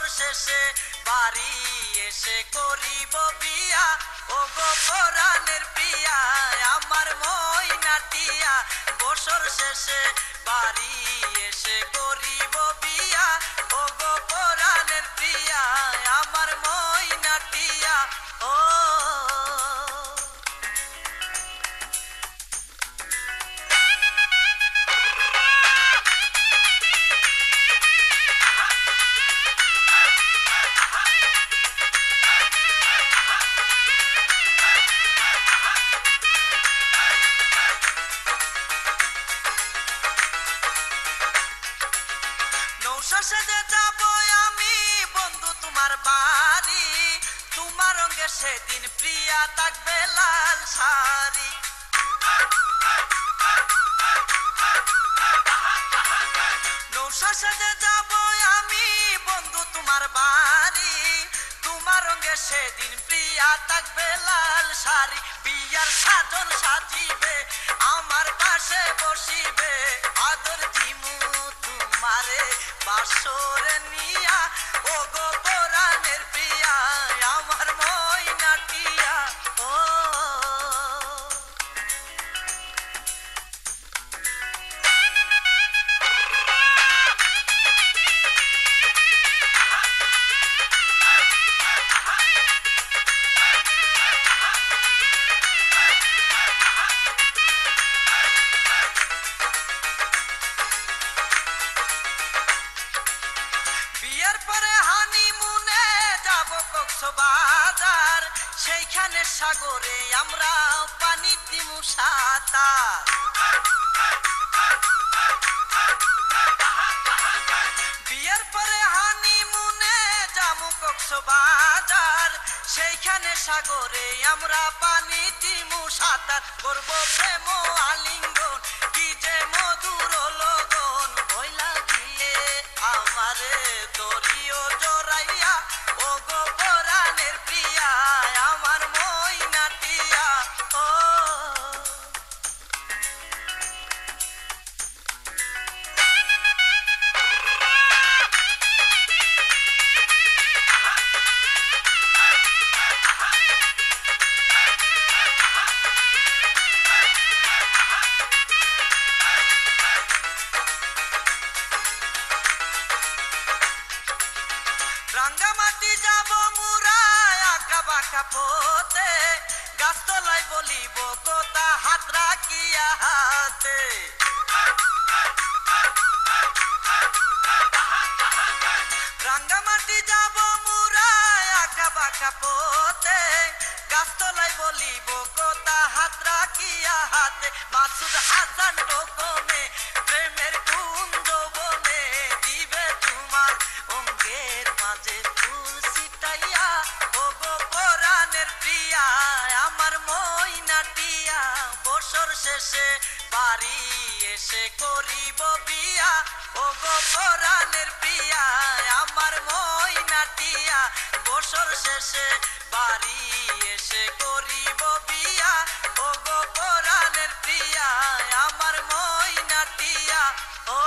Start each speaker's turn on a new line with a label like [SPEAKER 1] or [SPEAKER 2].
[SPEAKER 1] বছর শেষে বাড়ি এসে করিব বিয়া, ও গো পরাণের প্রিয়া আমার ময়নাটিয়া। বছর শেষে বাড়ি এসে করিব বিয়া, ও গো পরাণের প্রিয়া আমার ময়নাটিয়া। ও সেজে যাব আমি বন্ধু তোমার বাড়ি, তোমার রঙে সেদিন প্রিয়া থাকবে লাল শাড়ি। নৌশা সেজে যাব আমি বন্ধু তোমার বাড়ি, তোমার রঙে সেদিন প্রিয়া থাকবে লাল শাড়ি। বিয়ার সাজন সাজিবে আমার পাশে বসিবে, আদর দিমু তোমারে বাসরে নিয়া, ও গো পরাণের প্রিয়া আমার ময়নাটিয়া। ও বিয়ের পরে হানিমুনে যাব কক্সবাজার, সেইখানে সাগরে আমরা পানি দিমু সাঁতার। বিয়ের পরে হানিমুনে যাব কক্সবাজার, সেইখানে সাগরে আমরা পানি দিমু সাঁতার। করবো প্রেম আলিঙ্গন কি যে মধুর লগন, ভইলা গিয়ে আমারে দরিও জড়াইয়া, ও গো পরাণের প্রিয়া আমার ময়নাটিয়া। ও রাঙ্গামাটি যাব মুরা আঁকা বাঁকা পথে, গাছতলায় বলিব কথা হাত রাখিয়া হাতে। রাঙ্গামাটি যাব মুরা আঁকা বাঁকা পথে, গাছতলায় বলিব কথা হাত রাখিয়া হাতে। মাসুদ হাসান টোকনে প্রেমের কুঞ্জ বনে, দিবে তোমার অঙ্গের মাঝে ফুল ছিটাইয়া, ও গো পরাণের প্রিয়া আমার ময়নাটিয়া। বছর শেষে বাড়ি এসে করিব বিয়া, ও গো পরাণের প্রিয়া আমার ময়নাটিয়া। বছর শেষে বাড়ি এসে করিব বিয়া, ও গো পরাণের প্রিয়া আমার ময়নাটিয়া। ও